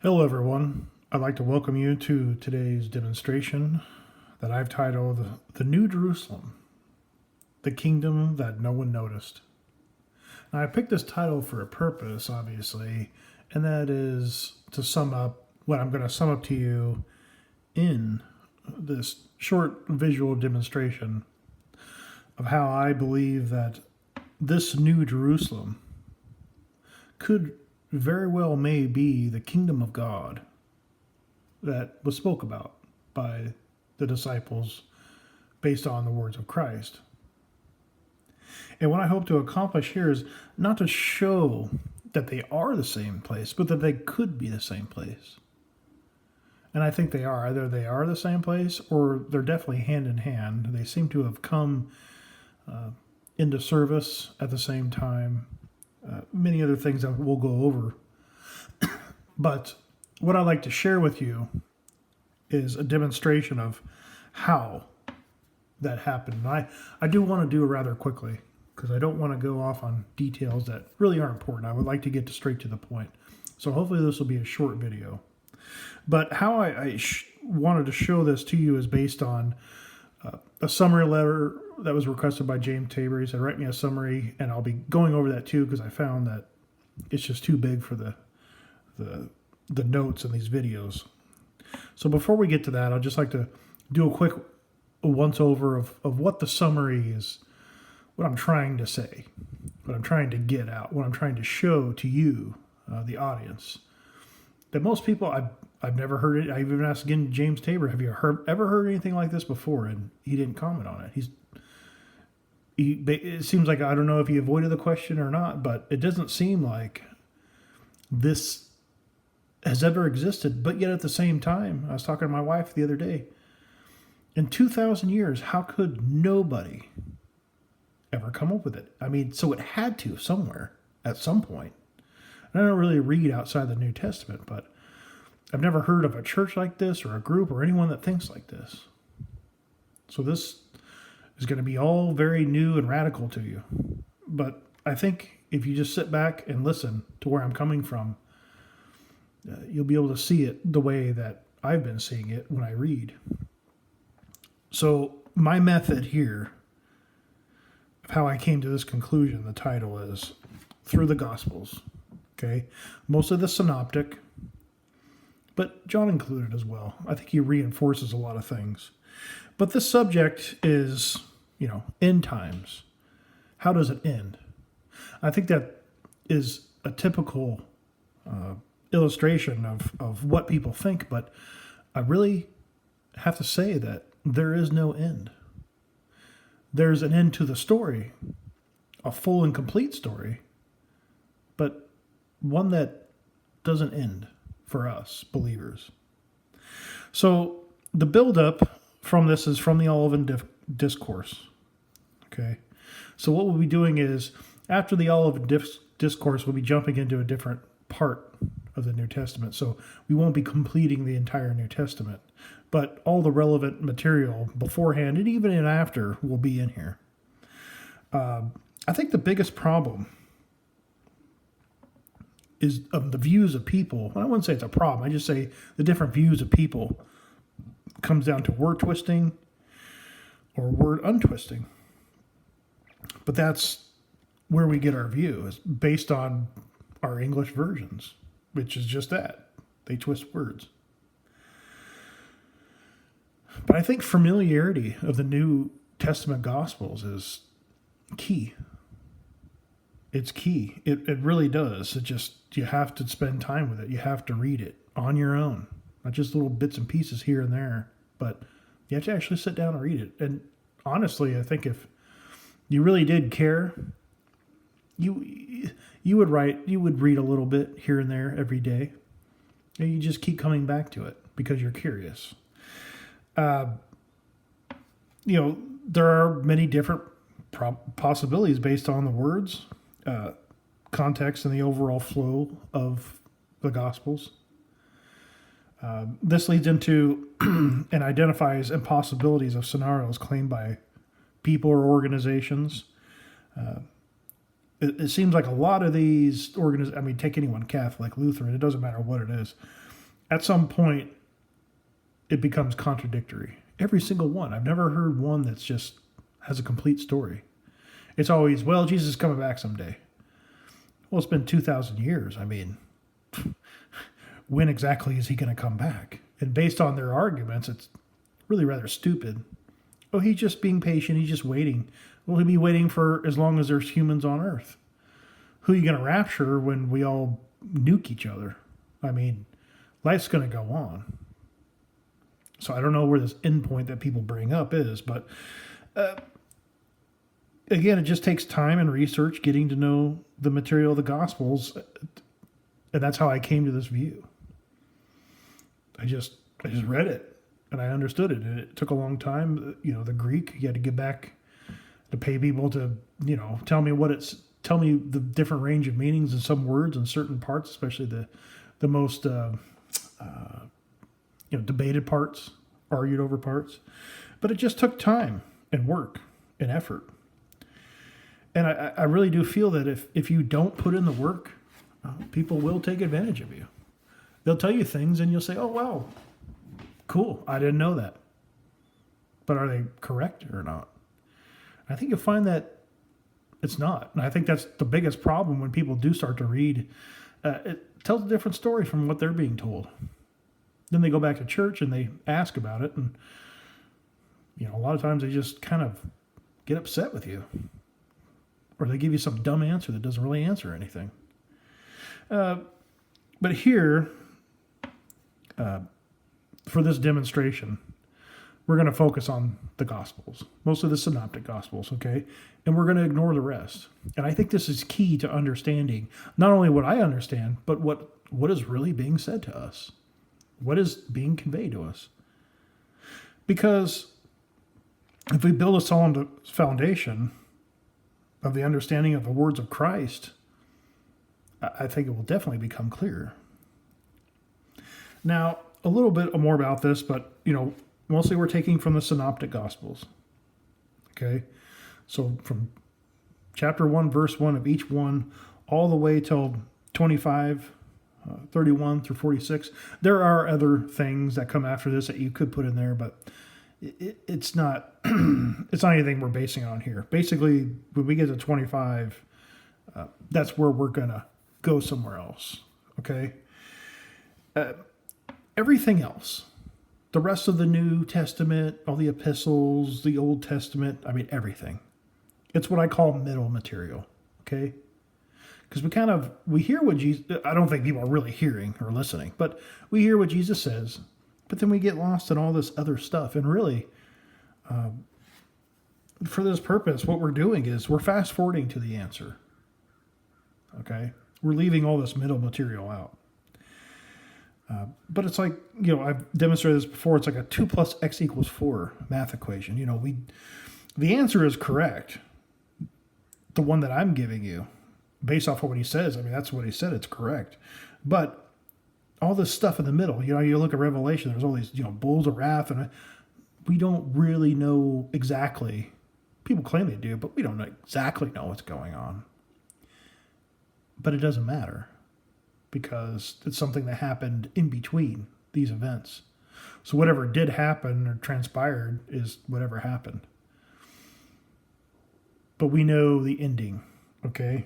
Hello, everyone. I'd like to welcome you to today's demonstration that I've titled The New Jerusalem, the Kingdom That No One Noticed. Now, I picked this title for a purpose, obviously, and that is to sum up what I'm going to sum up to you in this short visual demonstration of how I believe that this New Jerusalem could very well may be the kingdom of God that was spoke about by the disciples based on the words of Christ. And what I hope to accomplish here is not to show that they are the same place, but that they could be the same place. And I think they are. Either they are the same place or they're definitely hand in hand. They seem to have come into service at the same time. Many other things that we'll go over. But what I'd like to share with you is a demonstration of how that happened. And I do want to do it rather quickly because I don't want to go off on details that really aren't important. I would like to get straight to the point. So hopefully this will be a short video. But how I wanted to show this to you is based on a summary letter that was requested by James Tabor. He said, write me a summary, and I'll be going over that too because I found that it's just too big for the notes in these videos. So before we get to that, I'd just like to do a quick once over of what the summary is, what I'm trying to say, what I'm trying to get out, what I'm trying to show to you, the audience. That most people, I've never heard it. I even asked again James Tabor, have you ever heard anything like this before? And he didn't comment on it. It seems like, I don't know if he avoided the question or not, but it doesn't seem like this has ever existed. But yet at the same time, I was talking to my wife the other day, in 2,000 years, how could nobody ever come up with it? I mean, so it had to somewhere at some point. And I don't really read outside the New Testament, but I've never heard of a church like this or a group or anyone that thinks like this. So this is going to be all very new and radical to you. But I think if you just sit back and listen to where I'm coming from, you'll be able to see it the way that I've been seeing it when I read. So my method here of how I came to this conclusion, the title is Through the Gospels. Okay, most of the synoptic, but John included as well. I think he reinforces a lot of things. But the subject is, end times. How does it end? I think that is a typical illustration of what people think, but I really have to say that there is no end. There's an end to the story, a full and complete story, but one that doesn't end for us believers. So the buildup from this is from the Olivet Discourse. Okay, so what we'll be doing is after the Olivet Discourse, we'll be jumping into a different part of the New Testament. So we won't be completing the entire New Testament, but all the relevant material beforehand and even in after will be in here. I think the biggest problem is of the views of people. I wouldn't say it's a problem. I just say the different views of people comes down to word twisting or word untwisting. But that's where we get our view, is based on our English versions, which is just that. They twist words. But I think familiarity of the New Testament Gospels is key. It's key. It really does. You have to spend time with it. You have to read it on your own, not just little bits and pieces here and there, but you have to actually sit down and read it. And honestly, I think if you really did care, you would read a little bit here and there every day, and you just keep coming back to it because you're curious. There are many different possibilities based on the words, context, and the overall flow of the Gospels. This leads into and identifies impossibilities of scenarios claimed by people or organizations. It seems like a lot of these take anyone, Catholic, Lutheran, it doesn't matter what it is. at some point it becomes contradictory. Every single one. I've never heard one that's just has a complete story. It's always, well, Jesus is coming back someday. Well, it's been 2,000 years. I mean, when exactly is he going to come back? And based on their arguments, it's really rather stupid. Oh, he's just being patient. He's just waiting. Well, he'll be waiting for as long as there's humans on Earth. Who are you going to rapture when we all nuke each other? I mean, life's going to go on. So I don't know where this endpoint that people bring up is, but again, it just takes time and research, getting to know the material of the Gospels, and that's how I came to this view. I just read it and I understood it, and it took a long time. You know, the Greek, you had to get back to pay people to, you know, tell me the different range of meanings in some words and certain parts, especially the most debated parts, argued over parts. But it just took time and work and effort. And I really do feel that if you don't put in the work, people will take advantage of you. They'll tell you things and you'll say, oh, wow, cool, I didn't know that. But are they correct or not? I think you'll find that it's not. And I think that's the biggest problem when people do start to read. It tells a different story from what they're being told. Then they go back to church and they ask about it. And, you know, a lot of times they just kind of get upset with you. Or they give you some dumb answer that doesn't really answer anything. But here, for this demonstration, we're going to focus on the Gospels, most of the Synoptic Gospels, okay? And we're going to ignore the rest. And I think this is key to understanding not only what I understand, but what is really being said to us. What is being conveyed to us? Because if we build a solid foundation of the understanding of the words of Christ, I think it will definitely become clearer. Now, a little bit more about this, but, you know, mostly we're taking from the Synoptic Gospels. Okay? So from chapter 1, verse 1 of each one, all the way till 25, 31 through 46. There are other things that come after this that you could put in there, but it's not it's not anything we're basing on here. Basically, when we get to 25, that's where we're going to go somewhere else. Okay? Everything else, the rest of the New Testament, all the epistles, the Old Testament, I mean, everything. It's what I call middle material, okay? Because we hear what Jesus, I don't think people are really hearing or listening, but we hear what Jesus says, but then we get lost in all this other stuff. And really, for this purpose, what we're doing is we're fast forwarding to the answer, okay? We're leaving all this middle material out. But it's like, you know, I've demonstrated this before. It's like a 2 + x = 4 math equation. You know, the answer is correct. The one that I'm giving you, based off of what he says, I mean, that's what he said. It's correct. But all this stuff in the middle, you know, you look at Revelation, there's all these, you know, bowls of wrath, and we don't really know exactly. People claim they do, but we don't exactly know what's going on. But it doesn't matter, because it's something that happened in between these events. So whatever did happen or transpired is whatever happened. But we know the ending, okay?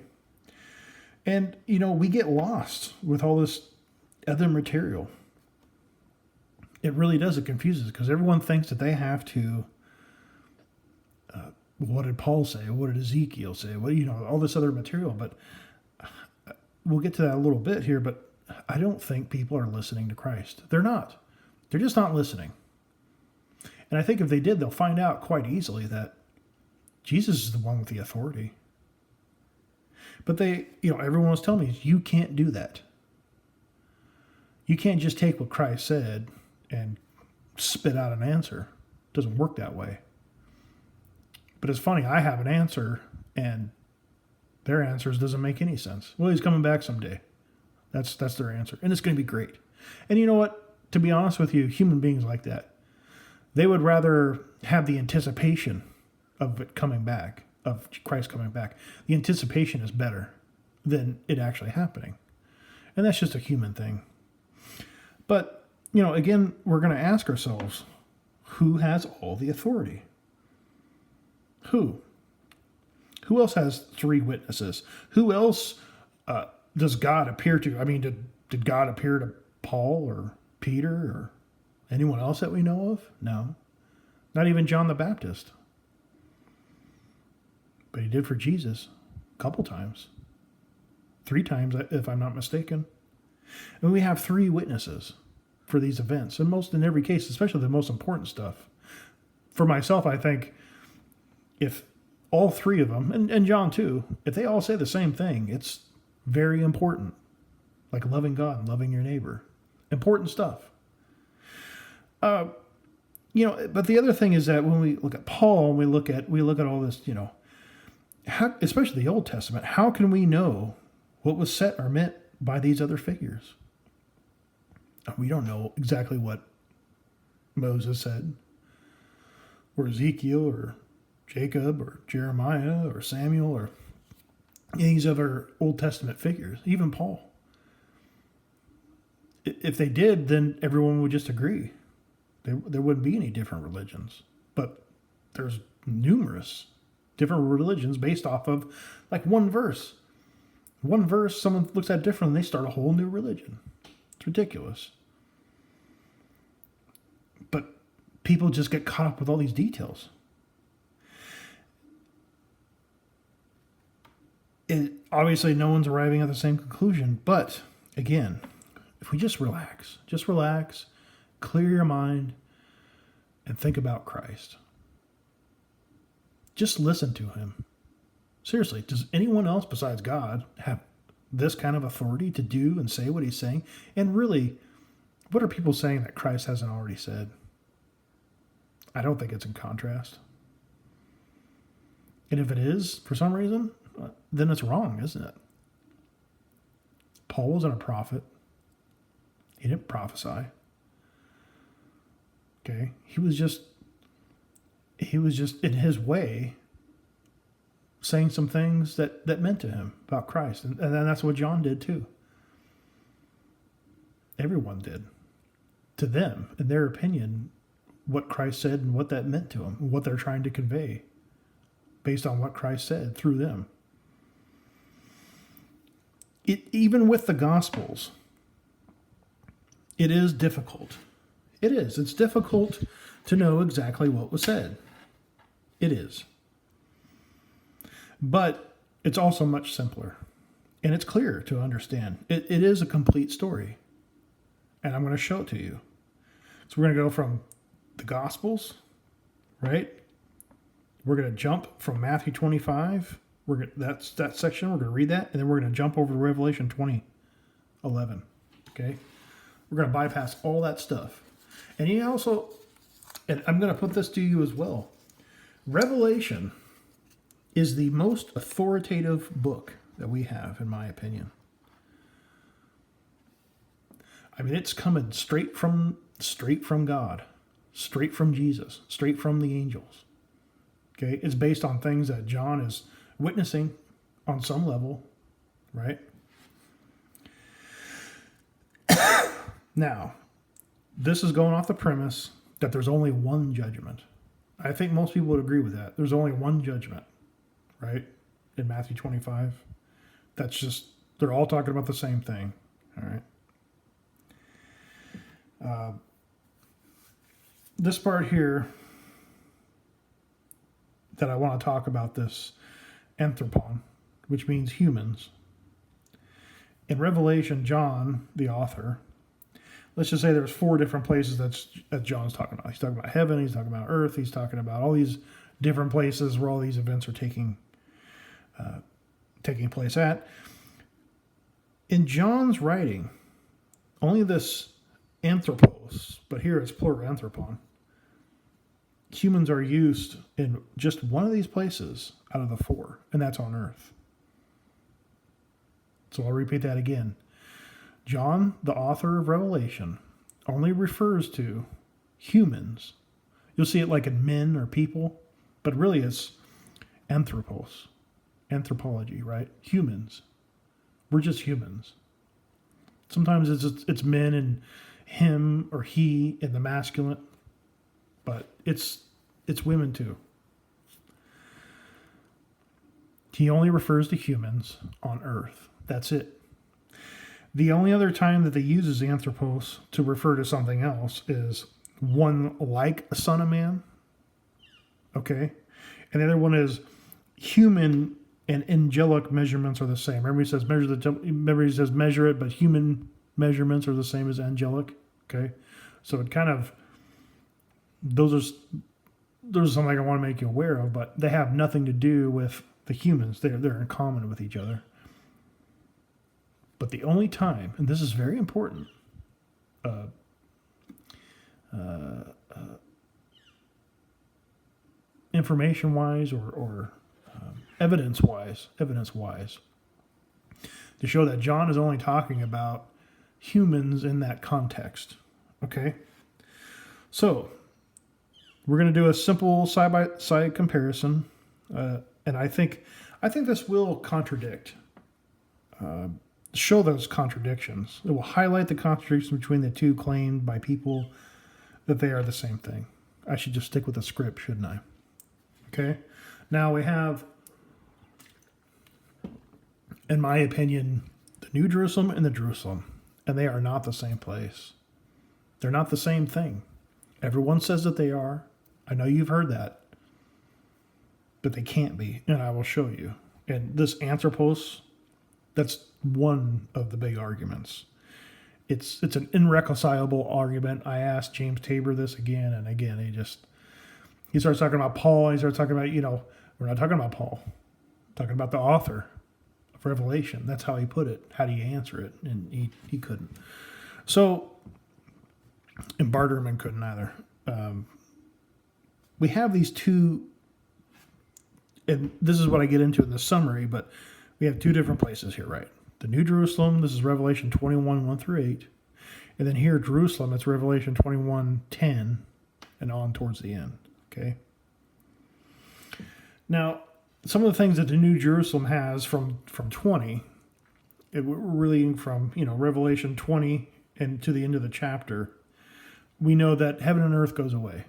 And, you know, we get lost with all this other material. It really does. It confuses, because everyone thinks that they have to, what did Paul say? What did Ezekiel say? What, you know, all this other material. But we'll get to that a little bit here, but I don't think people are listening to Christ. They're not. They're just not listening. And I think if they did, they'll find out quite easily that Jesus is the one with the authority. But everyone was telling me, you can't do that. You can't just take what Christ said and spit out an answer. It doesn't work that way. But it's funny, I have an answer, and their answers doesn't make any sense. Well, he's coming back someday. That's their answer. And it's going to be great. And you know what? To be honest with you, human beings like that. They would rather have the anticipation of it coming back, of Christ coming back. The anticipation is better than it actually happening. And that's just a human thing. But Again, we're going to ask ourselves, who has all the authority? Who? Who else has three witnesses? Who else does God appear to? I mean, did God appear to Paul or Peter or anyone else that we know of? No. Not even John the Baptist. But he did for Jesus a couple times. 3 times, if I'm not mistaken. And we have 3 witnesses for these events. And in every case, especially the most important stuff. For myself, I think if all 3 of them, and John too, if they all say the same thing, it's very important. Like loving God and loving your neighbor. Important stuff. But the other thing is that when we look at Paul, we look at all this, how, especially the Old Testament, how can we know what was said or meant by these other figures? We don't know exactly what Moses said, or Ezekiel, or Jacob, or Jeremiah, or Samuel, or any of these other Old Testament figures, even Paul. If they did, then everyone would just agree. There wouldn't be any different religions. But there's numerous different religions based off of like one verse. One verse, someone looks at it differently, and they start a whole new religion. It's ridiculous. But people just get caught up with all these details. Obviously, no one's arriving at the same conclusion. But again, if we just relax, clear your mind, and think about Christ. Just listen to him. Seriously, does anyone else besides God have this kind of authority to do and say what he's saying? And really, what are people saying that Christ hasn't already said? I don't think it's in contrast. And if it is, for some reason, then it's wrong, isn't it? Paul wasn't a prophet. He didn't prophesy. Okay? He was just in his way saying some things that meant to him about Christ. And then that's what John did too. Everyone did. To them, in their opinion, what Christ said and what that meant to them, what they're trying to convey based on what Christ said through them. Even with the Gospels, it is difficult. It is. It's difficult to know exactly what was said. It is. But it's also much simpler. And it's clear to understand. It is a complete story. And I'm going to show it to you. So we're going to go from the Gospels, right? We're going to jump from Matthew 25. That's that section. We're going to read that. And then we're going to jump over to Revelation 20:11. Okay? We're going to bypass all that stuff. And and I'm going to put this to you as well. Revelation is the most authoritative book that we have, in my opinion. I mean, it's coming straight from God, straight from Jesus, straight from the angels. Okay? It's based on things that John is witnessing on some level, right? Now, this is going off the premise that there's only one judgment. I think most people would agree with that. There's only one judgment, right? In Matthew 25. That's just, they're all talking about the same thing, all right? This part here that I want to talk about, this anthropon, which means humans. In Revelation, John, the author, let's just say there's 4 different places that John's talking about. He's talking about heaven, he's talking about earth, he's talking about all these different places where all these events are taking place at. In John's writing, only this anthropos, but here it's plural anthropon, humans are used in just one of these places out of the 4, and that's on earth. So I'll repeat that again. John, the author of Revelation, only refers to humans. You'll see it like in men or people, but really it's anthropos, anthropology, right? Humans. We're just humans. Sometimes it's men and him or he in the masculine, but it's women too. He only refers to humans on earth. That's it. The only other time that they uses anthropos to refer to something else is one like a son of man. Okay. And the other one is human and angelic measurements are the same. Remember he says measure it, but human measurements are the same as angelic. Okay. So it kind of, those are something I want to make you aware of, but they have nothing to do with the humans. They're in common with each other. But the only time, and this is very important, information-wise or evidence-wise, to show that John is only talking about humans in that context. Okay? So, we're going to do a simple side-by-side comparison, and I think this will contradict, show those contradictions. It will highlight the contradiction between the two claimed by people that they are the same thing. I should just stick with the script, shouldn't I? Okay. Now we have, in my opinion, the New Jerusalem and the Jerusalem, and they are not the same place. They're not the same thing. Everyone says that they are. I know you've heard that, but they can't be, and I will show you. And this anthropos, that's one of the big arguments. It's an irreconcilable argument. I asked James Tabor this again and again. He starts talking about Paul. He starts talking about, we're not talking about Paul. We're talking about the author of Revelation. That's how he put it. How do you answer it? And he couldn't. So, and Barterman couldn't either. We have these two, and this is what I get into in the summary, but we have two different places here, right? The New Jerusalem, this is Revelation 21, 1 through 8. And then here, Jerusalem, it's Revelation 21, 10, and on towards the end. Okay. Now, some of the things that the New Jerusalem has from 20, we're reading from, Revelation 20 and to the end of the chapter, we know that heaven and earth goes away.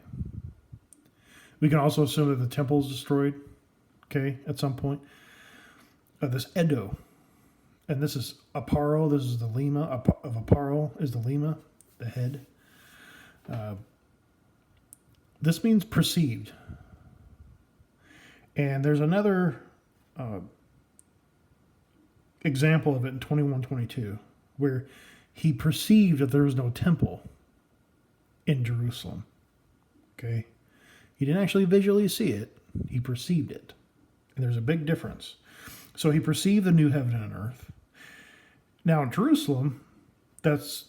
We can also assume that the temple is destroyed, okay, at some point. This Edo, and this is Aparo, this is the Lema of Aparo, is the Lema, the head. This means perceived. And there's another example of it in 21:22, where he perceived that there was no temple in Jerusalem. Okay? He didn't actually visually see it. He perceived it. And there's a big difference. So he perceived the new heaven and earth. Now in Jerusalem, that's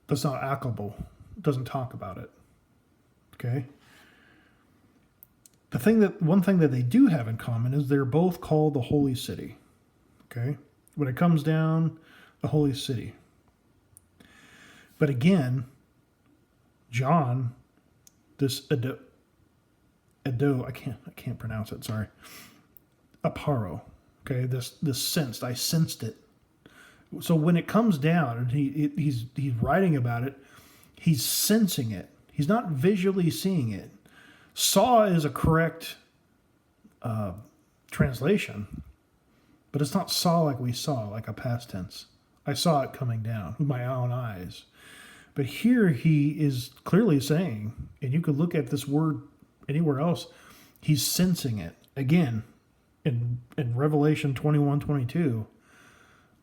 not applicable. It doesn't talk about it. Okay? One thing that they do have in common is they're both called the Holy City. Okay? When it comes down, the Holy City. But again, John, this Edo, I can't pronounce it, sorry. Aparo. Okay, this sensed, I sensed it. So when it comes down and he's writing about it, he's sensing it. He's not visually seeing it. Saw is a correct translation, but it's not saw like we saw, like a past tense. I saw it coming down with my own eyes. But here he is clearly saying, and you could look at this word anywhere else, he's sensing it. Again, in Revelation 21:22,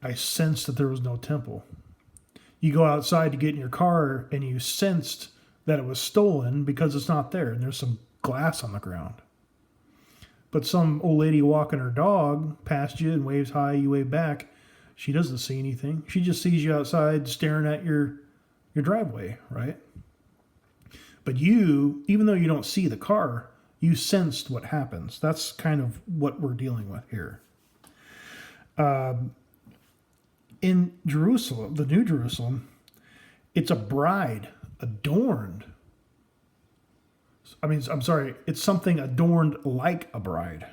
I sensed that there was no temple. You go outside to get in your car and you sensed that it was stolen because it's not there and there's some glass on the ground. But some old lady walking her dog past you and waves hi, you wave back. She doesn't see anything. She just sees you outside staring at your driveway, right? But you, even though you don't see the car, you sensed what happens. That's kind of what we're dealing with here. In Jerusalem, the New Jerusalem, it's a bride adorned. It's something adorned like a bride.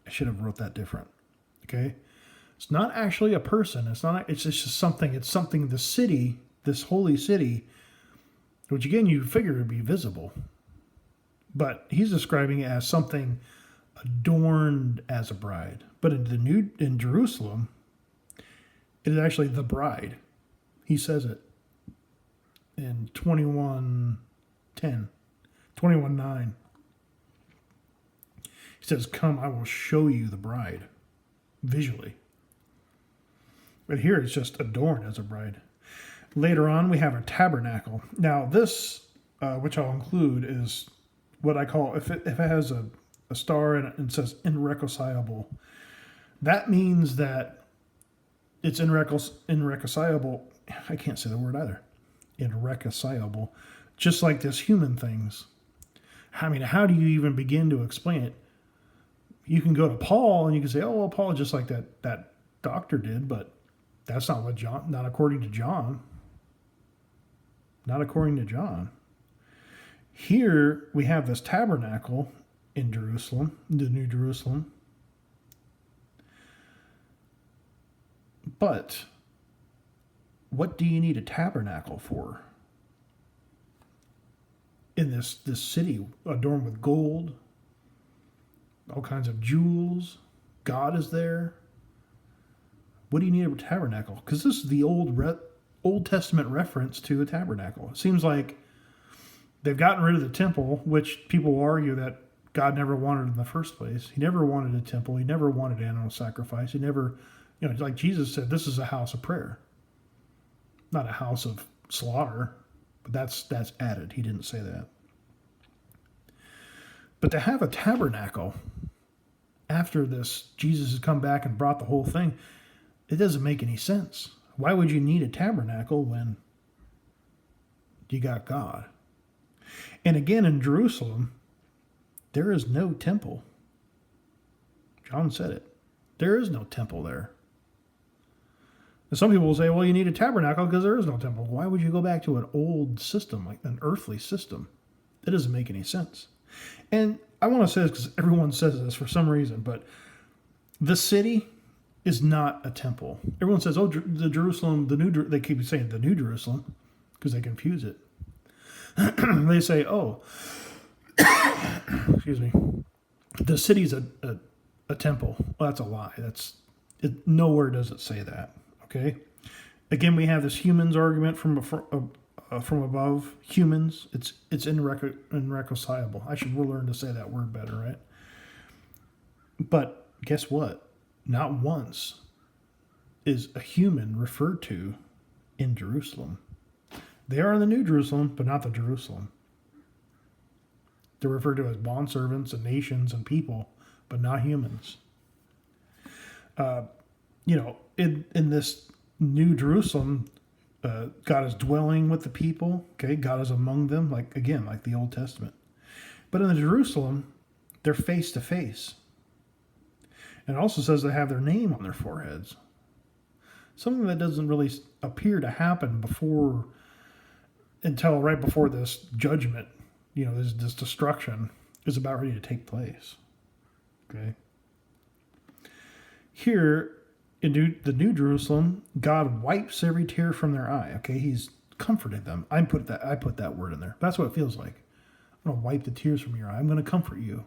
I should have wrote that different. Okay? It's not actually a person. It's just something. It's something the city, this holy city, which again you figure would be visible. But he's describing it as something adorned as a bride. But in Jerusalem, it is actually the bride. He says it in 21:10, 21:9. He says, "Come, I will show you the bride," visually. But here it's just adorned as a bride. Later on, we have a tabernacle. Now, this, which I'll include, is what I call, if it has a star and it says irreconcilable, that means that it's irreconcilable. I can't say the word either. Irreconcilable. Just like this human things. I mean, how do you even begin to explain it? You can go to Paul and you can say, oh, well, Paul, just like that doctor did, but that's not what not according to John. Not according to John. Here we have this tabernacle in Jerusalem, the New Jerusalem. But what do you need a tabernacle for? In this city adorned with gold, all kinds of jewels, God is there. What do you need a tabernacle? Because this is the Old Testament reference to a tabernacle. It seems like they've gotten rid of the temple, which people will argue that God never wanted in the first place. He never wanted a temple. He never wanted animal sacrifice. He never, like Jesus said, this is a house of prayer, not a house of slaughter. But that's added. He didn't say that. But to have a tabernacle after this, Jesus has come back and brought the whole thing, it doesn't make any sense. Why would you need a tabernacle when you got God? And again, in Jerusalem, there is no temple. John said it. There is no temple there. And some people will say, well, you need a tabernacle because there is no temple. Why would you go back to an old system, like an earthly system? That doesn't make any sense. And I want to say this because everyone says this for some reason, but the city is not a temple. Everyone says, oh, the Jerusalem, they keep saying the New Jerusalem because they confuse it. They say, oh, excuse me, the city's a temple. Well, that's a lie. Nowhere does it say that. Okay. Again, we have this humans argument from above. Humans, it's irreconcilable. I should learn to say that word better, right? But guess what? Not once is a human referred to in Jerusalem. They are in the New Jerusalem, but not the Jerusalem. They're referred to as bondservants and nations and people, but not humans. In this New Jerusalem, God is dwelling with the people. Okay, God is among them, like the Old Testament. But in the Jerusalem, they're face to face. And it also says they have their name on their foreheads. Something that doesn't really appear to happen until right before this judgment, this destruction is about ready to take place. Okay. Here in the New Jerusalem, God wipes every tear from their eye. Okay, He's comforted them. I put that word in there. That's what it feels like. I'm going to wipe the tears from your eye. I'm going to comfort you.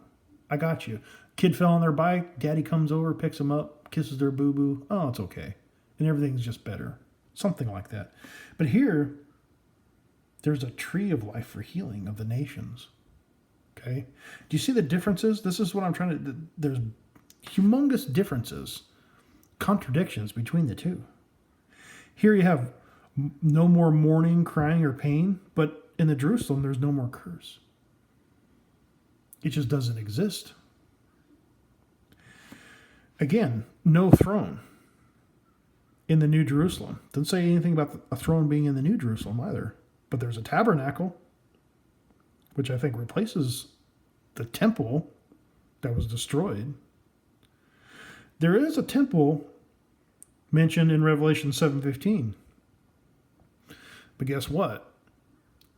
I got you. Kid fell on their bike. Daddy comes over, picks them up, kisses their boo-boo. Oh, it's okay. And everything's just better. Something like that. But here, there's a tree of life for healing of the nations. Okay? Do you see the differences? This is what I'm trying to... There's humongous differences, contradictions between the two. Here you have no more mourning, crying, or pain, but in the Jerusalem, there's no more curse. It just doesn't exist. Again, no throne in the New Jerusalem. Doesn't say anything about a throne being in the New Jerusalem either. But there's a tabernacle, which I think replaces the temple that was destroyed. There is a temple mentioned in Revelation 7:15. But guess what?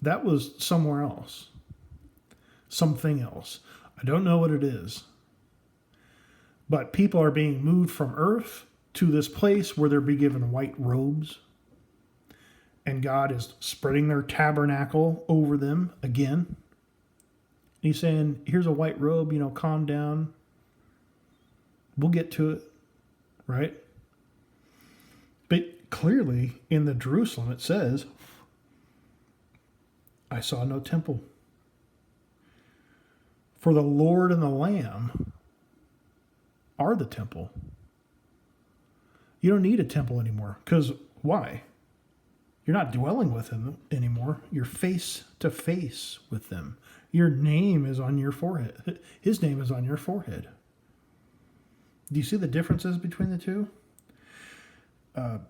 That was somewhere else. Something else. I don't know what it is. But people are being moved from earth to this place where they'll be given white robes. And and God is spreading their tabernacle over them again. He's saying, here's a white robe, calm down. We'll get to it, right? But clearly in the Jerusalem it says, I saw no temple. For the Lord and the Lamb are the temple. You don't need a temple anymore. Because why? You're not dwelling with them anymore. You're face to face with them. Your name is on your forehead. His name is on your forehead. Do you see the differences between the two? The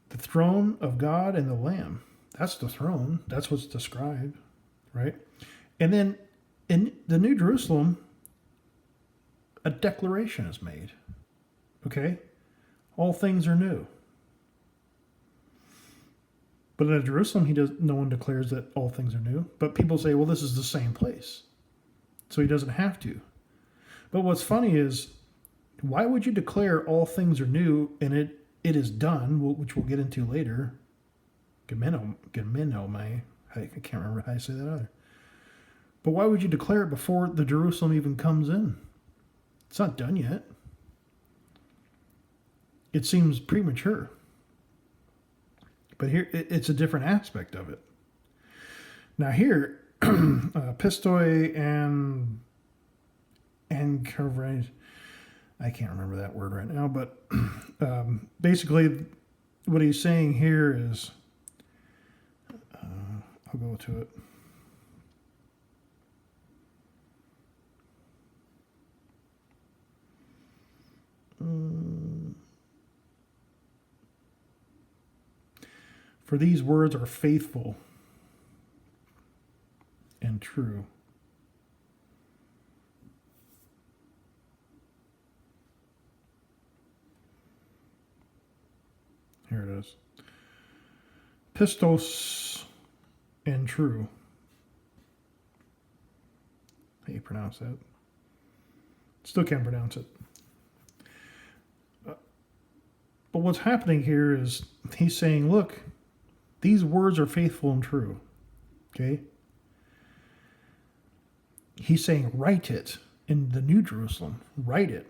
throne of God and the Lamb. That's the throne. That's what's described, right? And then in the New Jerusalem, a declaration is made. Okay? All things are new. But in Jerusalem, no one declares that all things are new. But people say, well, this is the same place. So he doesn't have to. But what's funny is, why would you declare all things are new and it is done, which we'll get into later? Gemenomai. I can't remember how you say that either. But why would you declare it before the Jerusalem even comes in? It's not done yet. It seems premature. But here, it's a different aspect of it. Now here, pistoi and kavres, I can't remember that word right now, but basically what he's saying here is, I'll go to it. For these words are faithful and true. Here it is. Pistos and true. How do you pronounce that? Still can't pronounce it. But what's happening here is he's saying, look, these words are faithful and true. Okay? He's saying, write it in the New Jerusalem. Write it.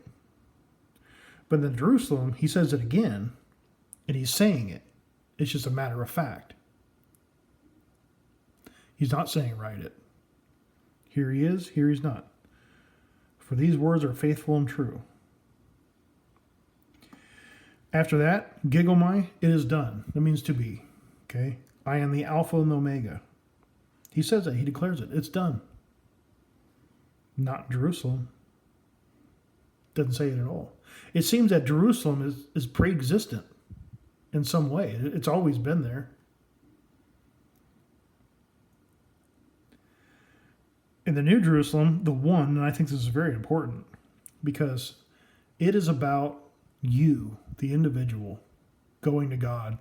But in the Jerusalem, he says it again, and he's saying it. It's just a matter of fact. He's not saying write it. Here he is, here he's not. For these words are faithful and true. After that, gigomai, it is done. That means to be. Okay? I am the Alpha and the Omega. He says that. He declares it. It's done. Not Jerusalem. Doesn't say it at all. It seems that Jerusalem is pre-existent in some way. It's always been there. In the New Jerusalem, the one, and I think this is very important, because it is about you, the individual, going to God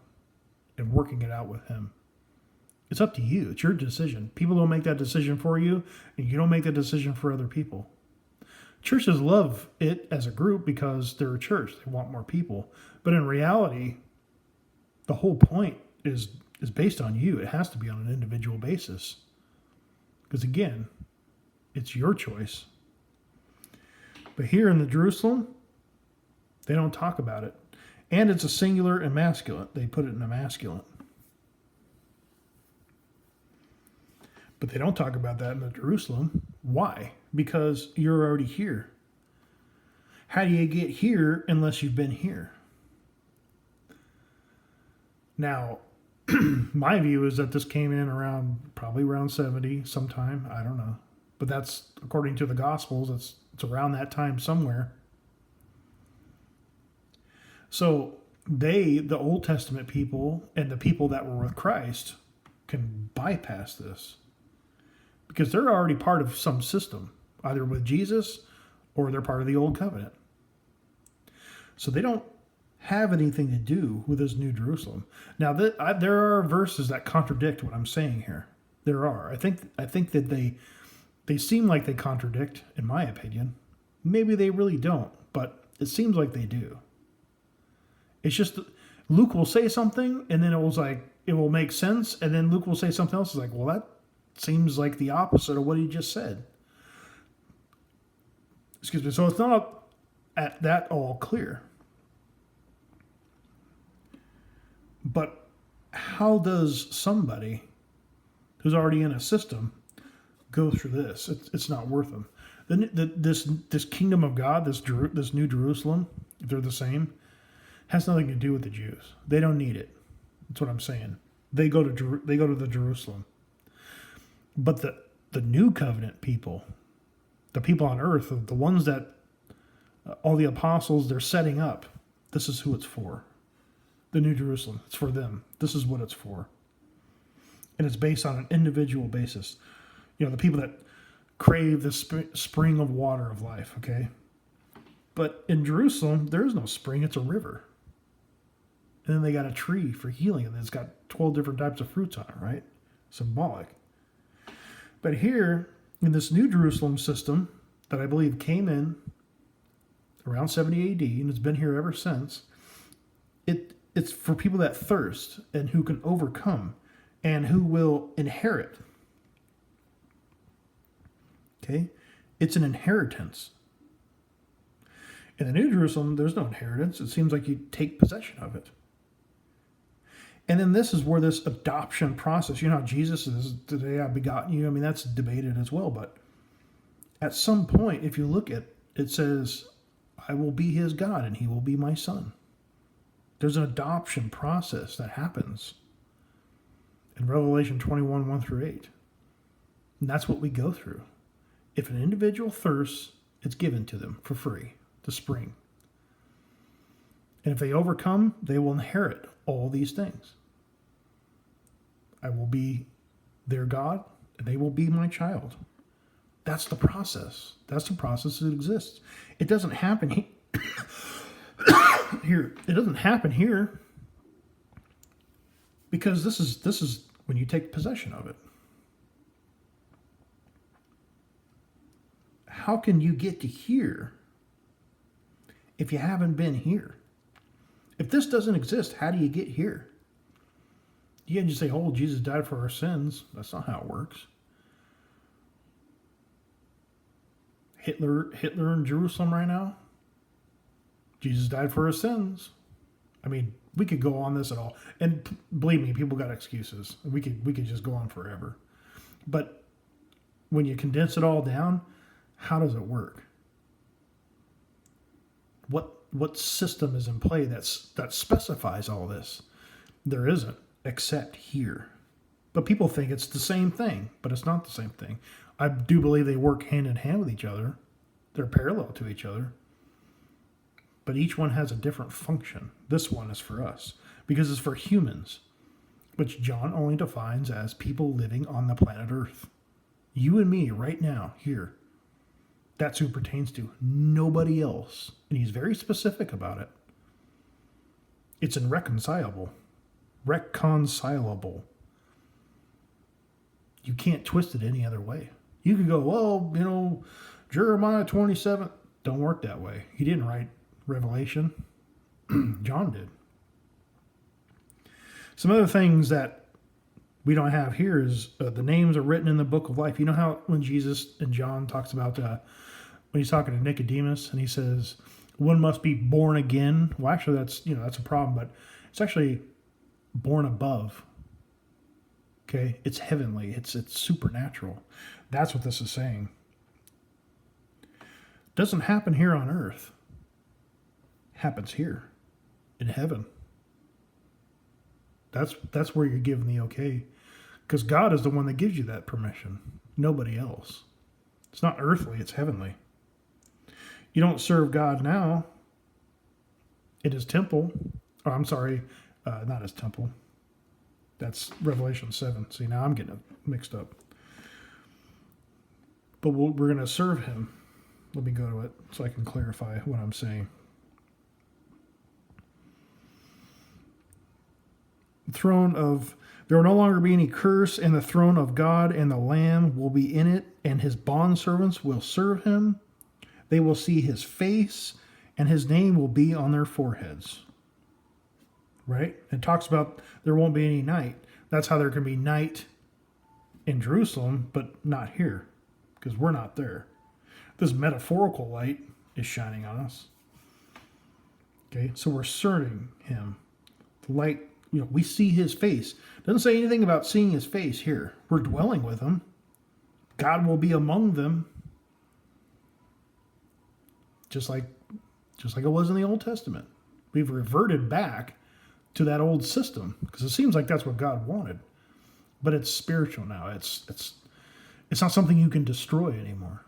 and working it out with him. It's up to you. It's your decision. People don't make that decision for you, and you don't make that decision for other people. Churches love it as a group because they're a church. They want more people. But in reality, the whole point is based on you. It has to be on an individual basis. Because again, it's your choice. But here in the Jerusalem, they don't talk about it. And it's a singular and masculine. They put it in a masculine. But they don't talk about that in the Jerusalem. Why? Because you're already here. How do you get here unless you've been here? Now, my view is that this came in probably around 70 sometime. I don't know. But that's, according to the Gospels, it's around that time somewhere. So the Old Testament people and the people that were with Christ can bypass this because they're already part of some system, either with Jesus or they're part of the Old Covenant. So they don't have anything to do with this New Jerusalem. Now, there are verses that contradict what I'm saying here. There are. I think that they seem like they contradict, in my opinion. Maybe they really don't, but it seems like they do. It's just Luke will say something, and then it will make sense, and then Luke will say something else. It's like, well, that seems like the opposite of what he just said. Excuse me. So it's not at that all clear. But how does somebody who's already in a system go through this? It's not worth them. This kingdom of God, this New Jerusalem, if they're the same, has nothing to do with the Jews. They don't need it. That's what I'm saying. They go to the Jerusalem. But the new covenant people, the people on earth, the ones that all the apostles they're setting up, this is who it's for. The New Jerusalem. It's for them. This is what it's for. And it's based on an individual basis. You know, the people that crave the spring of water of life, okay? But in Jerusalem, there is no spring. It's a river. And then they got a tree for healing, and it's got 12 different types of fruits on it, right? Symbolic. But here, in this New Jerusalem system that I believe came in around 70 AD, and it's been here ever since, it's for people that thirst and who can overcome and who will inherit. Okay? It's an inheritance. In the New Jerusalem, there's no inheritance. It seems like you take possession of it. And then this is where this adoption process, you know how Jesus is, today I've begotten you. I mean, that's debated as well. But at some point, if you look at it, says, I will be his God and he will be my son. There's an adoption process that happens in Revelation 21, 1 through 8. And that's what we go through. If an individual thirsts, it's given to them for free, the spring. And if they overcome, they will inherit all these things. I will be their God, and they will be my child. That's the process. That's the process that exists. It doesn't happen here. It doesn't happen here because this is when you take possession of it. How can you get to here if you haven't been here? If this doesn't exist, how do you get here? You can't just say, oh, Jesus died for our sins. That's not how it works. Hitler in Jerusalem right now. Jesus died for his sins. I mean, we could go on this at all. And believe me, people got excuses. We could just go on forever. But when you condense it all down, how does it work? What system is in play that specifies all this? There isn't, except here. But people think it's the same thing, but it's not the same thing. I do believe they work hand in hand with each other. They're parallel to each other. But each one has a different function. This one is for us, because it's for humans, which John only defines as people living on the planet Earth. You and me right now, here. That's who it pertains to. Nobody else. And he's very specific about it. It's irreconcilable. Reconcilable. You can't twist it any other way. You could go, well, Jeremiah 27. Don't work that way. He didn't write Revelation. John did. Some other things that we don't have here is the names are written in the book of life. You know how when Jesus and John talks about when he's talking to Nicodemus and he says one must be born again. Well, actually, that's a problem, but it's actually born above. Okay, it's heavenly. It's supernatural. That's what this is saying. Doesn't happen here on earth. Happens here in heaven. That's where you're given the okay, because God is the one that gives you that permission. Nobody else. It's not earthly. It's heavenly. You don't serve God now in his temple. Oh, I'm sorry, not his temple. That's Revelation 7. See, now I'm getting it mixed up. But we're going to serve him. Let me go to it so I can clarify what I'm saying. There will no longer be any curse, and the throne of God and the Lamb will be in it, and his bondservants will serve him. They will see his face, and his name will be on their foreheads. right? It talks about there won't be any night. That's how there can be night in Jerusalem, but not here, because we're not there. This metaphorical light is shining on us. Okay, so we're serving him. The light, we see his face. Doesn't say anything about seeing his face here. We're dwelling with him. God will be among them. Just like it was in the Old Testament. We've reverted back to that old system because it seems like that's what God wanted. But it's spiritual now. It's not something you can destroy anymore.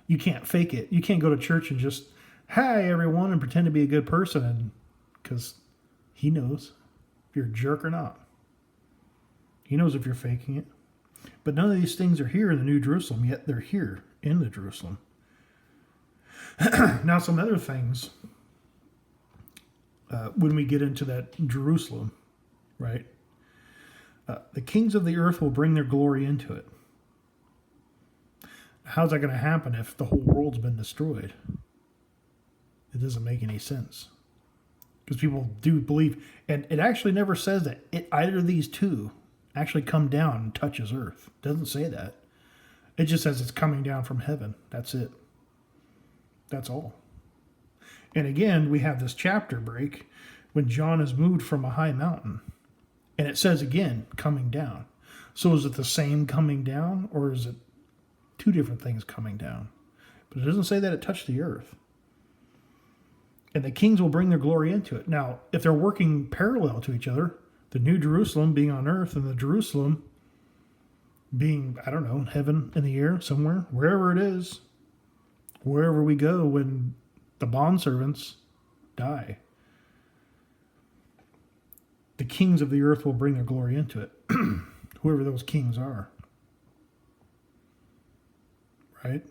You can't fake it. You can't go to church and just, hi, everyone, and pretend to be a good person, because he knows if you're a jerk or not. He knows if you're faking it. But none of these things are here in the New Jerusalem, yet they're here in the Jerusalem. Now, some other things, when we get into that Jerusalem, right? The kings of the earth will bring their glory into it. How's that going to happen if the whole world's been destroyed? It doesn't make any sense. Because people do believe, and it actually never says that either of these two actually come down and touches earth. It doesn't say that. It just says it's coming down from heaven. That's it. That's all. And again, we have this chapter break when John is moved from a high mountain. And it says again, coming down. So is it the same coming down, or is it two different things coming down? But it doesn't say that it touched the earth. And the kings will bring their glory into it. Now, if they're working parallel to each other, the New Jerusalem being on earth and the Jerusalem being, I don't know, heaven in the air somewhere, wherever it is, wherever we go when the bondservants die, the kings of the earth will bring their glory into it, whoever those kings are. Right?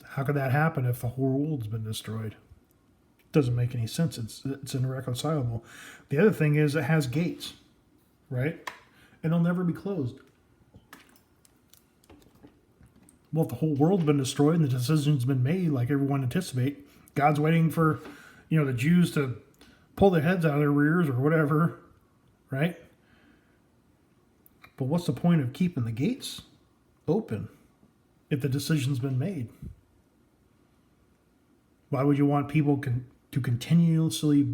How could that happen if the whole world's been destroyed? It doesn't make any sense. It's irreconcilable. The other thing is it has gates, right? And they'll never be closed. Well, if the whole world's been destroyed and the decision's been made like everyone anticipates, God's waiting for, the Jews to pull their heads out of their rears or whatever, right? But what's the point of keeping the gates open if the decision's been made? Why would you want people to continuously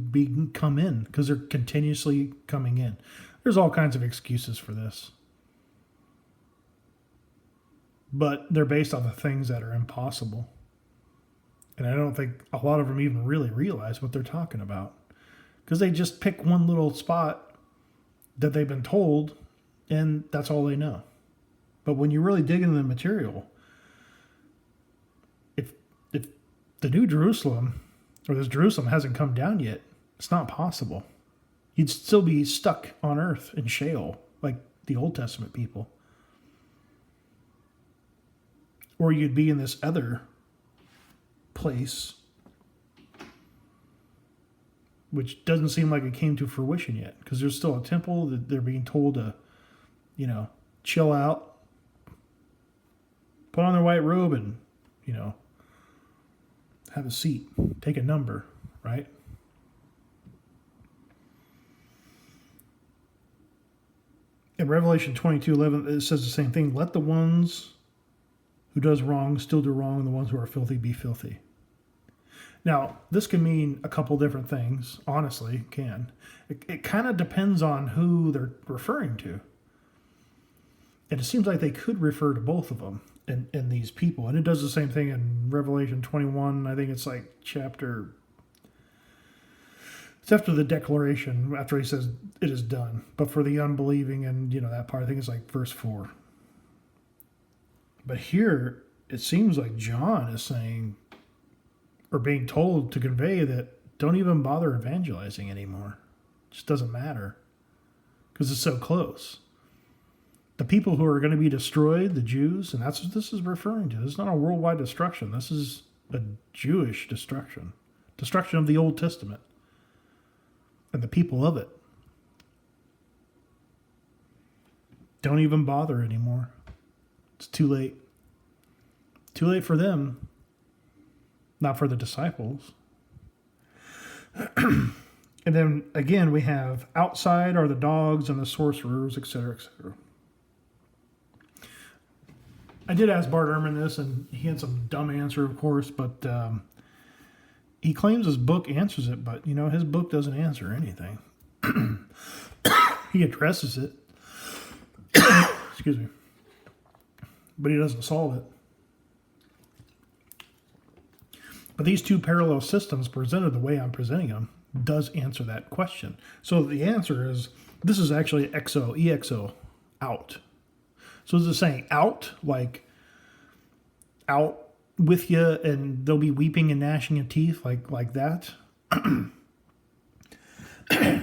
come in? Because they're continuously coming in. There's all kinds of excuses for this. But they're based off of things that are impossible. And I don't think a lot of them even really realize what they're talking about. Because they just pick one little spot that they've been told, and that's all they know. But when you really dig into the material, if the New Jerusalem, or this Jerusalem hasn't come down yet, it's not possible. You'd still be stuck on earth in Sheol, like the Old Testament people. Or you'd be in this other place, which doesn't seem like it came to fruition yet, because there's still a temple that they're being told to, chill out, put on their white robe and, have a seat, take a number, right? In Revelation 22:11, it says the same thing. Let the ones who does wrong still do wrong, and the ones who are filthy be filthy. Now, this can mean a couple different things, honestly, it can. It kind of depends on who they're referring to. And it seems like they could refer to both of them in these people. And it does the same thing in Revelation 21. I think it's like it's after the declaration, after he says it is done. But for the unbelieving and, that part, I think it's like verse 4. But here, it seems like John is saying, or being told to convey, that don't even bother evangelizing anymore. It just doesn't matter. Because it's so close. The people who are going to be destroyed, the Jews, and that's what this is referring to. This is not a worldwide destruction. This is a Jewish destruction. Destruction of the Old Testament. And the people of it. Don't even bother anymore. It's too late. Too late for them. Not for the disciples. And then again, we have outside are the dogs and the sorcerers, etc., etc. I did ask Bart Ehrman this, and he had some dumb answer, of course, but he claims his book answers it, but, his book doesn't answer anything. He addresses it. Excuse me. But he doesn't solve it. But these two parallel systems presented the way I'm presenting them does answer that question. So the answer is, this is actually EXO, out. So is it saying out, like out with you and they'll be weeping and gnashing of teeth like that?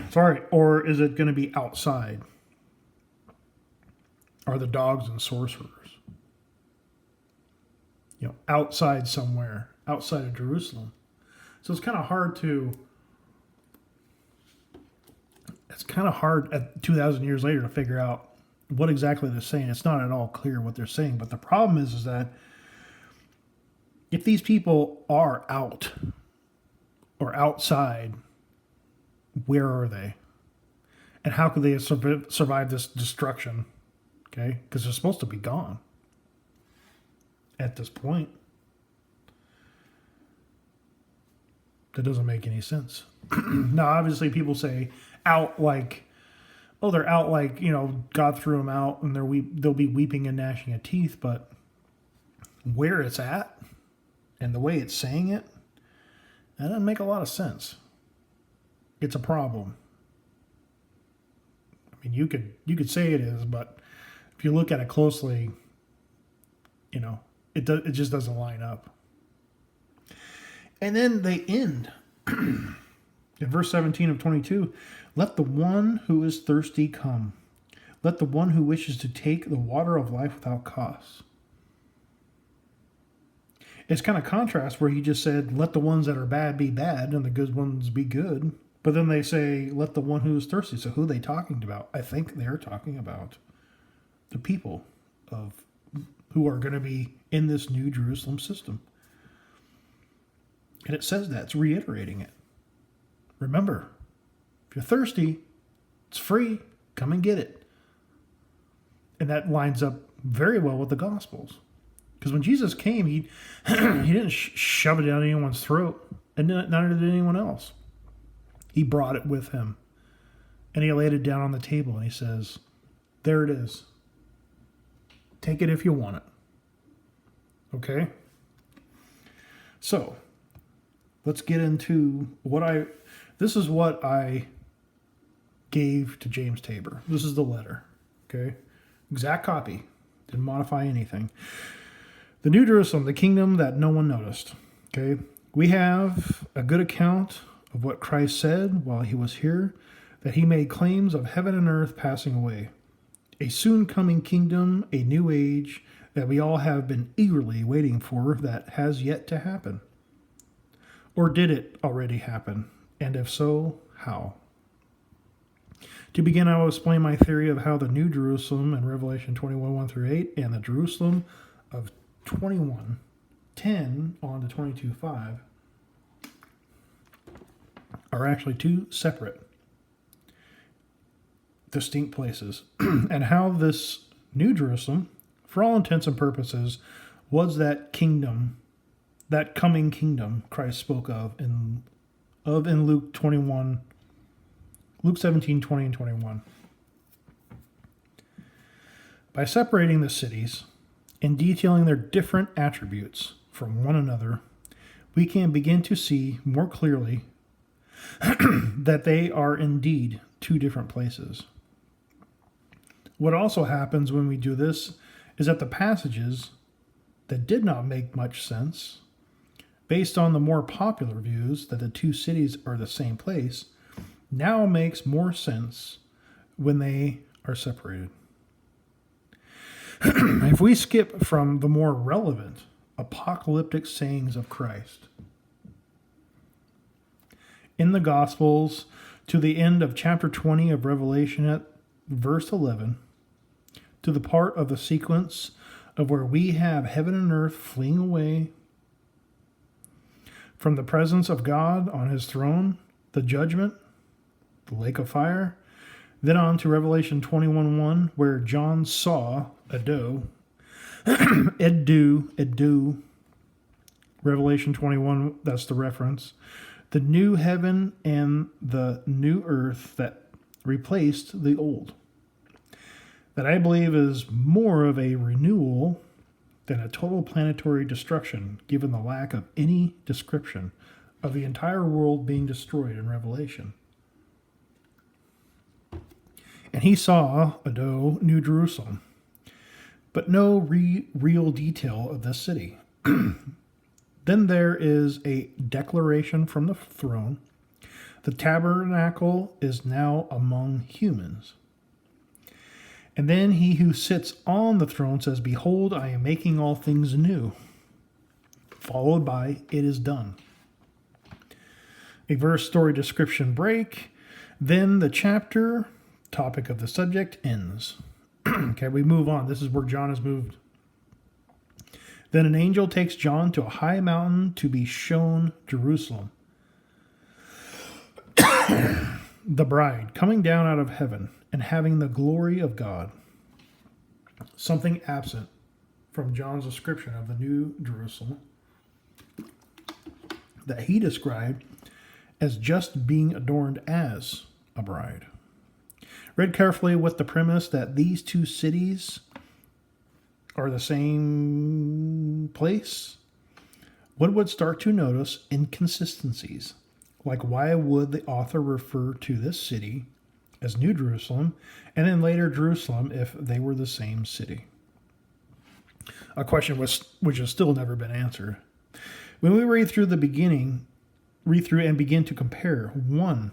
Sorry. Or is it going to be outside? Are the dogs and sorcerers? Outside somewhere, outside of Jerusalem. So it's kind of hard at 2,000 years later to figure out what exactly they're saying. It's not at all clear what they're saying. But the problem is that if these people are out or outside, where are they? And how could they survive this destruction? Okay, because they're supposed to be gone at this point. That doesn't make any sense. Now, obviously, people say out like, they're out like, God threw them out and they'll be weeping and gnashing of teeth. But where it's at and the way it's saying it, that doesn't make a lot of sense. It's a problem. I mean, you could say it is, but if you look at it closely, it just doesn't line up. And then they end in verse 17 of 22. Let the one who is thirsty come. Let the one who wishes to take the water of life without cost. It's kind of contrast where he just said, let the ones that are bad be bad and the good ones be good. But then they say, let the one who is thirsty. So who are they talking about? I think they're talking about the people who are going to be in this New Jerusalem system. And it says that. It's reiterating it. Remember, if you're thirsty, it's free. Come and get it. And that lines up very well with the Gospels. Because when Jesus came, he didn't shove it down anyone's throat, and neither did anyone else. He brought it with him. And he laid it down on the table, and he says, there it is. Take it if you want it. Okay? So, let's get into this is what I gave to James Tabor. This is the letter. Okay? Exact copy. Didn't modify anything. The New Jerusalem, the kingdom that no one noticed. Okay? We have a good account of what Christ said while he was here, that he made claims of heaven and earth passing away. A soon coming kingdom, a new age that we all have been eagerly waiting for that has yet to happen. Or did it already happen? And if so, how? To begin, I will explain my theory of how the New Jerusalem in Revelation 21, 1 through 8, and the Jerusalem of 21, 10 on to 22, 5 are actually two separate, distinct places, and how this New Jerusalem, for all intents and purposes, was that kingdom, that coming kingdom Christ spoke of in Luke 21, Luke 17, 20 and 21. By separating the cities and detailing their different attributes from one another, we can begin to see more clearly that they are indeed two different places. What also happens when we do this is that the passages that did not make much sense, based on the more popular views that the two cities are the same place, now makes more sense when they are separated. If we skip from the more relevant apocalyptic sayings of Christ in the Gospels to the end of chapter 20 of Revelation at verse 11, to the part of the sequence of where we have heaven and earth fleeing away from the presence of God on his throne, the judgment, the lake of fire. Then on to Revelation 21:1, where John saw a doe. Edu. Revelation 21, that's the reference. The new heaven and the new earth that replaced the old. That I believe is more of a renewal than a total planetary destruction, given the lack of any description of the entire world being destroyed in Revelation. And he saw a doe, New Jerusalem, but no real detail of this city. Then there is a declaration from the throne. The tabernacle is now among humans. And then he who sits on the throne says, "Behold, I am making all things new." Followed by, "It is done." A verse story description break. Then the chapter, topic of the subject, ends. Okay, we move on. This is where John has moved. Then an angel takes John to a high mountain to be shown Jerusalem, the bride, coming down out of heaven and having the glory of God. Something absent from John's description of the new Jerusalem that he described as just being adorned as a bride. Read carefully with the premise that these two cities are the same place, one would start to notice inconsistencies. Like, why would the author refer to this city as New Jerusalem and then later Jerusalem if they were the same city? A question which has still never been answered. When we read through and begin to compare one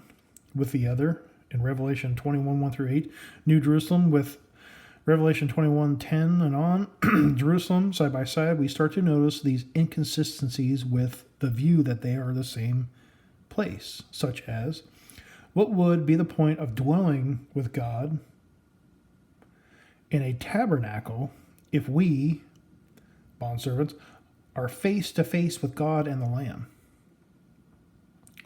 with the other in Revelation 21:1-8, New Jerusalem with Revelation 21:10 and on, Jerusalem side by side, we start to notice these inconsistencies with the view that they are the same place, such as, what would be the point of dwelling with God in a tabernacle if we, bondservants, are face to face with God and the Lamb?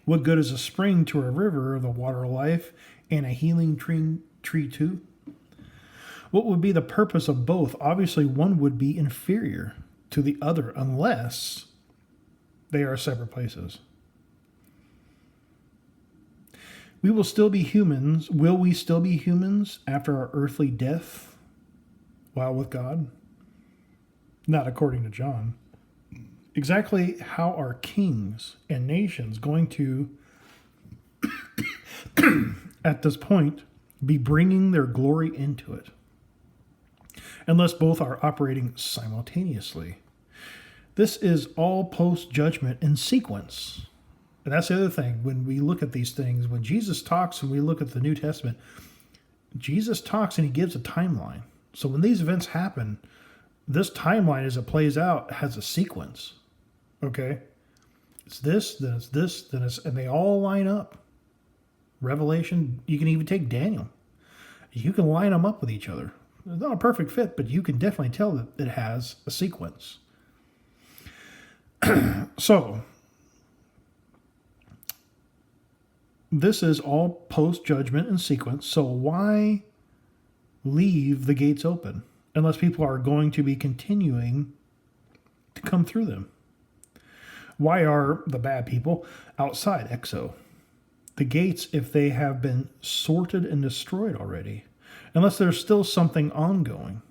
What good is a spring to a river of the water of life and a healing tree too? What would be the purpose of both? Obviously, one would be inferior to the other unless they are separate places. We will still be humans. Will we still be humans after our earthly death while with God? Not according to John. Exactly how are kings and nations going to, at this point, be bringing their glory into it? Unless both are operating simultaneously. This is all post-judgment in sequence. And that's the other thing. When we look at these things, when Jesus talks and we look at the New Testament, Jesus talks and he gives a timeline. So when these events happen, this timeline as it plays out has a sequence. Okay? It's this, then it's this, then it's... And they all line up. Revelation, you can even take Daniel. You can line them up with each other. It's not a perfect fit, but you can definitely tell that it has a sequence. So, this is all post-judgment and sequence, so why leave the gates open unless people are going to be continuing to come through them? Why are the bad people outside exo? The gates, if they have been sorted and destroyed already, unless there's still something ongoing.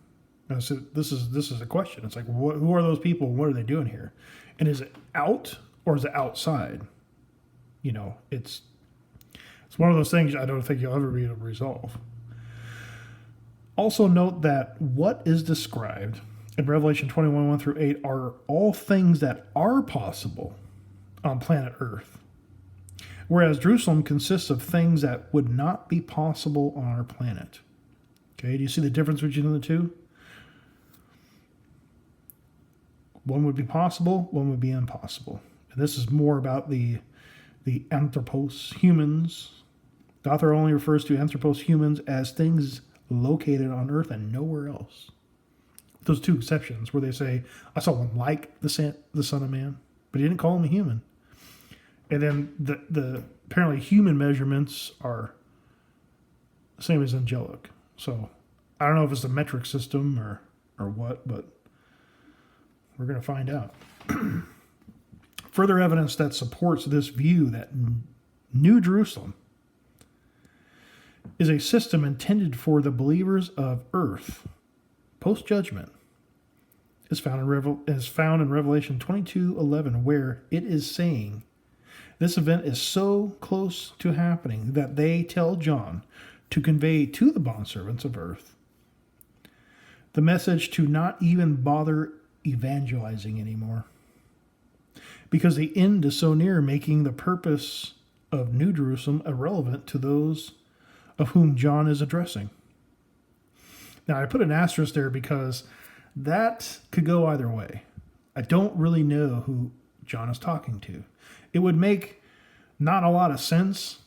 So this is a question. It's like, who are those people? What are they doing here? And is it out or is it outside? You know, it's one of those things I don't think you'll ever be able to resolve. Also note that what is described in Revelation 21:1-8 are all things that are possible on planet Earth. Whereas Jerusalem consists of things that would not be possible on our planet. Okay, do you see the difference between the two? One would be possible, one would be impossible. And this is more about the anthropos, humans. The author only refers to anthropos, humans, as things located on Earth and nowhere else. Those two exceptions where they say, I saw one like the Son of Man, but he didn't call him a human. And then the apparently human measurements are same as angelic. So I don't know if it's a metric system or what, but we're going to find out. Further evidence that supports this view that New Jerusalem is a system intended for the believers of earth post-judgment is found in Revelation 22:11, where it is saying, this event is so close to happening that they tell John to convey to the bondservants of earth the message to not even bother evangelizing anymore, because the end is so near, making the purpose of New Jerusalem irrelevant to those of whom John is addressing. Now, I put an asterisk there because that could go either way. I don't really know who John is talking to. It would make not a lot of sense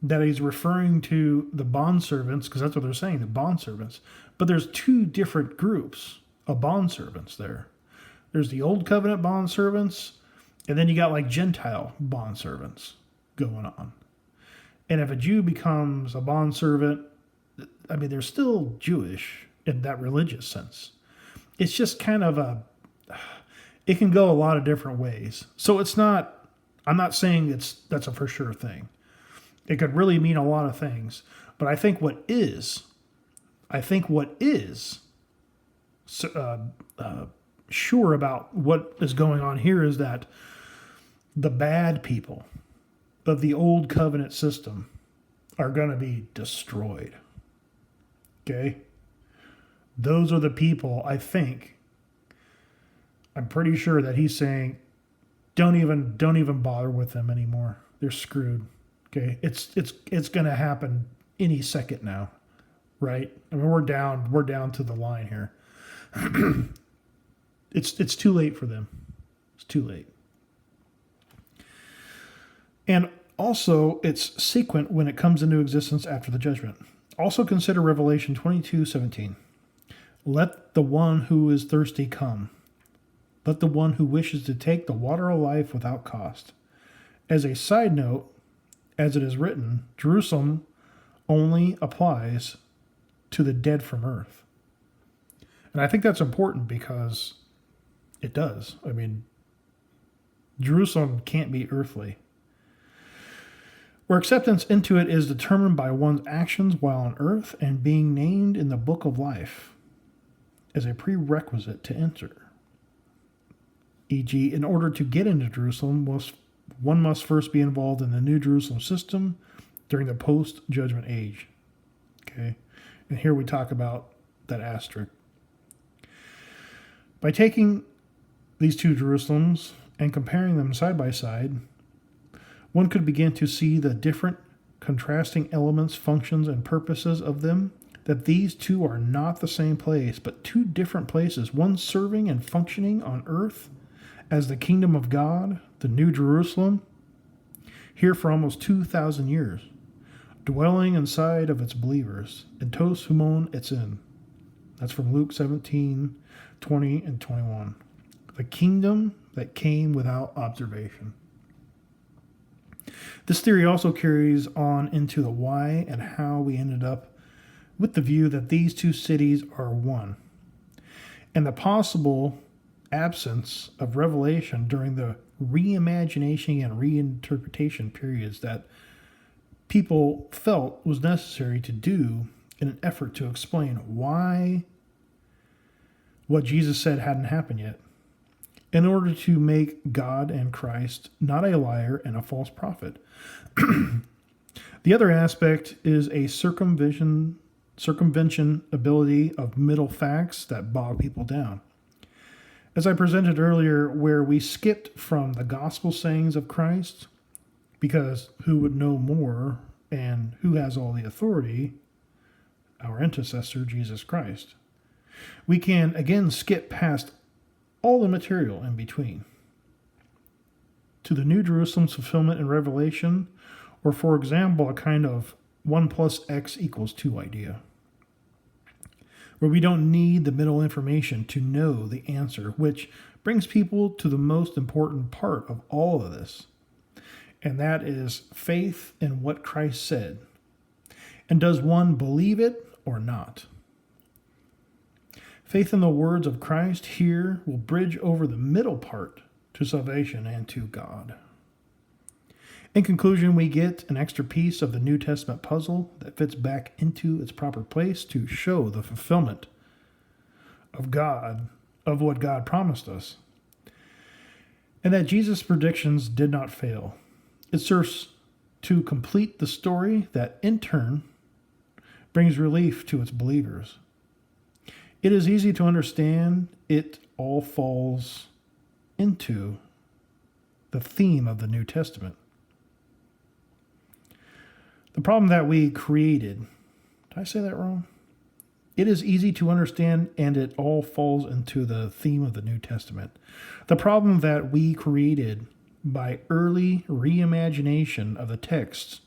that he's referring to the bondservants, because that's what they're saying, the bondservants. But there's two different groups of bondservants there. There's the Old Covenant bondservants, and then you got like Gentile bondservants going on. And if a Jew becomes a bondservant, I mean, they're still Jewish in that religious sense. It's just kind of it can go a lot of different ways. So I'm not saying that's a for sure thing. It could really mean a lot of things. But I think what is sure about what is going on here is that the bad people of the old covenant system are going to be destroyed. Okay? Those are the people, I'm pretty sure that he's saying, don't even bother with them anymore. They're screwed. Okay? It's going to happen any second now. Right? I mean, we're down to the line here. It's too late for them. It's too late. And also, it's sequent when it comes into existence after the judgment. Also consider Revelation 22:17. Let the one who is thirsty come. Let the one who wishes to take the water of life without cost. As a side note, as it is written, Jerusalem only applies to the dead from earth. And I think that's important because it does. I mean, Jerusalem can't be earthly. Where acceptance into it is determined by one's actions while on earth and being named in the book of life as a prerequisite to enter. E.g., in order to get into Jerusalem, one must first be involved in the New Jerusalem system during the post-judgment age. Okay? And here we talk about that asterisk. By taking these two Jerusalems and comparing them side by side, one could begin to see the different contrasting elements, functions, and purposes of them, that these two are not the same place, but two different places, one serving and functioning on earth as the kingdom of God, the New Jerusalem, here for almost 2,000 years, dwelling inside of its believers, and tos humon etzin. That's from Luke 17:20 and 21. The kingdom that came without observation. This theory also carries on into the why and how we ended up with the view that these two cities are one, and the possible absence of revelation during the reimagination and reinterpretation periods that people felt was necessary to do in an effort to explain why what Jesus said hadn't happened yet, in order to make God and Christ not a liar and a false prophet. The other aspect is a circumvention ability of middle facts that bog people down. As I presented earlier, where we skipped from the gospel sayings of Christ, because who would know more and who has all the authority? Our intercessor, Jesus Christ. We can again skip past all the material in between to the New Jerusalem's fulfillment in Revelation, or for example, a kind of 1 + X = 2 idea, where we don't need the middle information to know the answer, which brings people to the most important part of all of this, and that is faith in what Christ said, And does one believe it or not? Faith in the words of Christ here will bridge over the middle part to salvation and to God. In conclusion, we get an extra piece of the New Testament puzzle that fits back into its proper place to show the fulfillment of God, of what God promised us. And that Jesus' predictions did not fail. It serves to complete the story that, in turn, brings relief to its believers. It is easy to understand it all falls into the theme of the New Testament. The problem that we created, did I say that wrong? It is easy to understand, and it all falls into the theme of the New Testament. The problem that we created by early reimagination of the texts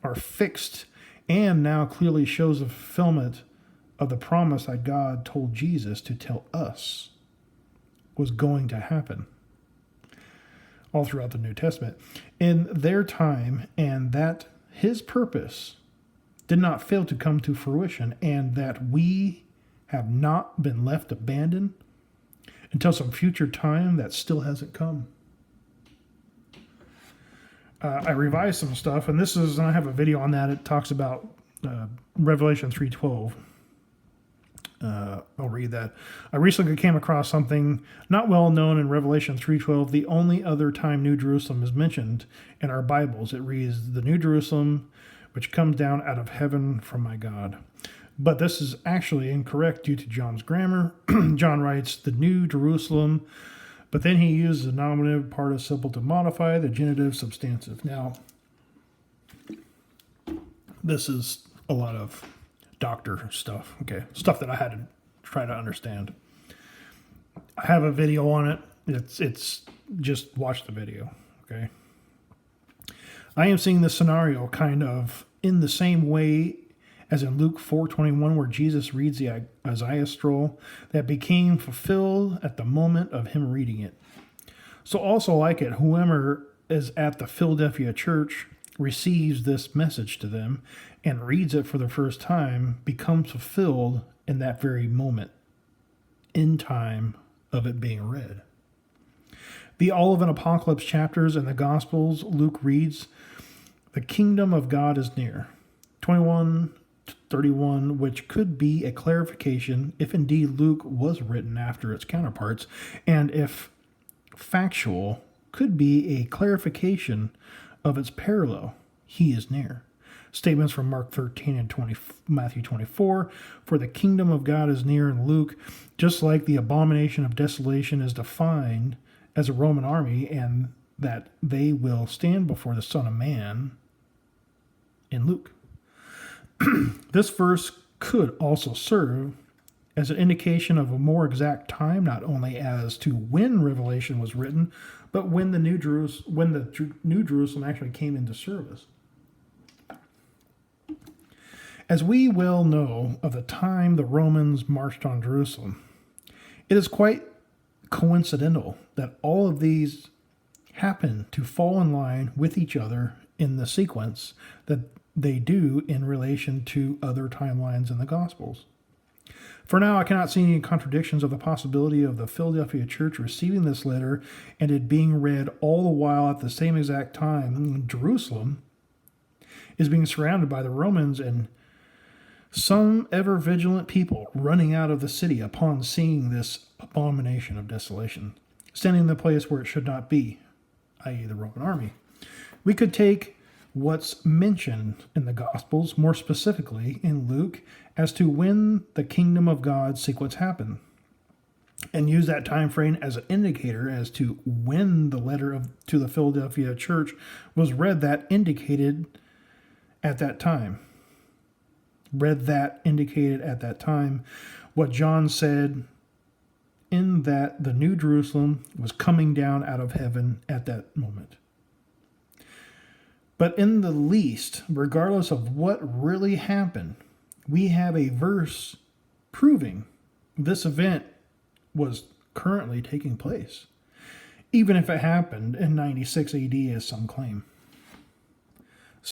are fixed and now clearly shows the fulfillment of the promise that God told Jesus to tell us was going to happen all throughout the New Testament. In their time, and that his purpose did not fail to come to fruition, and that we have not been left abandoned until some future time that still hasn't come. I revised some stuff, and I have a video on that. It talks about Revelation 3:12. I'll read that. I recently came across something not well known in Revelation 3:12. The only other time New Jerusalem is mentioned in our Bibles, it reads, "The New Jerusalem, which comes down out of heaven from my God." But this is actually incorrect due to John's grammar. John writes, "The New Jerusalem," but then he uses the nominative participle to modify the genitive substantive. Now, this is a lot of doctor stuff, okay? Stuff that I had to try to understand. I have a video on it. It's just watch the video, okay? I am seeing this scenario kind of in the same way as in Luke 4:21, where Jesus reads the Isaiah scroll that became fulfilled at the moment of him reading it. So also like it, whoever is at the Philadelphia church receives this message to them and reads it for the first time becomes fulfilled in that very moment, in time of it being read. The Olivet Apocalypse chapters in the Gospels, Luke reads, "The kingdom of God is near." 21:31, which could be a clarification if indeed Luke was written after its counterparts, and if factual, could be a clarification of its parallel, "He is near." Statements from Mark 13 and Matthew 24, "For the kingdom of God is near," in Luke, just like the abomination of desolation is defined as a Roman army, and that they will stand before the Son of Man in Luke. This verse could also serve as an indication of a more exact time, not only as to when Revelation was written, but when the New Jerusalem actually came into service. As we well know of the time the Romans marched on Jerusalem, it is quite coincidental that all of these happen to fall in line with each other in the sequence that they do in relation to other timelines in the Gospels. For now, I cannot see any contradictions of the possibility of the Philadelphia church receiving this letter and it being read all the while at the same exact time. Jerusalem is being surrounded by the Romans and some ever vigilant people running out of the city upon seeing this abomination of desolation, standing in the place where it should not be, i.e. the Roman army. We could take what's mentioned in the Gospels, more specifically in Luke, as to when the kingdom of God sequence happened, and use that time frame as an indicator as to when the letter to the Philadelphia church was read that indicated at that time. What John said in that the New Jerusalem was coming down out of heaven at that moment. But in the least, regardless of what really happened, we have a verse proving this event was currently taking place, even if it happened in 96 AD as some claim.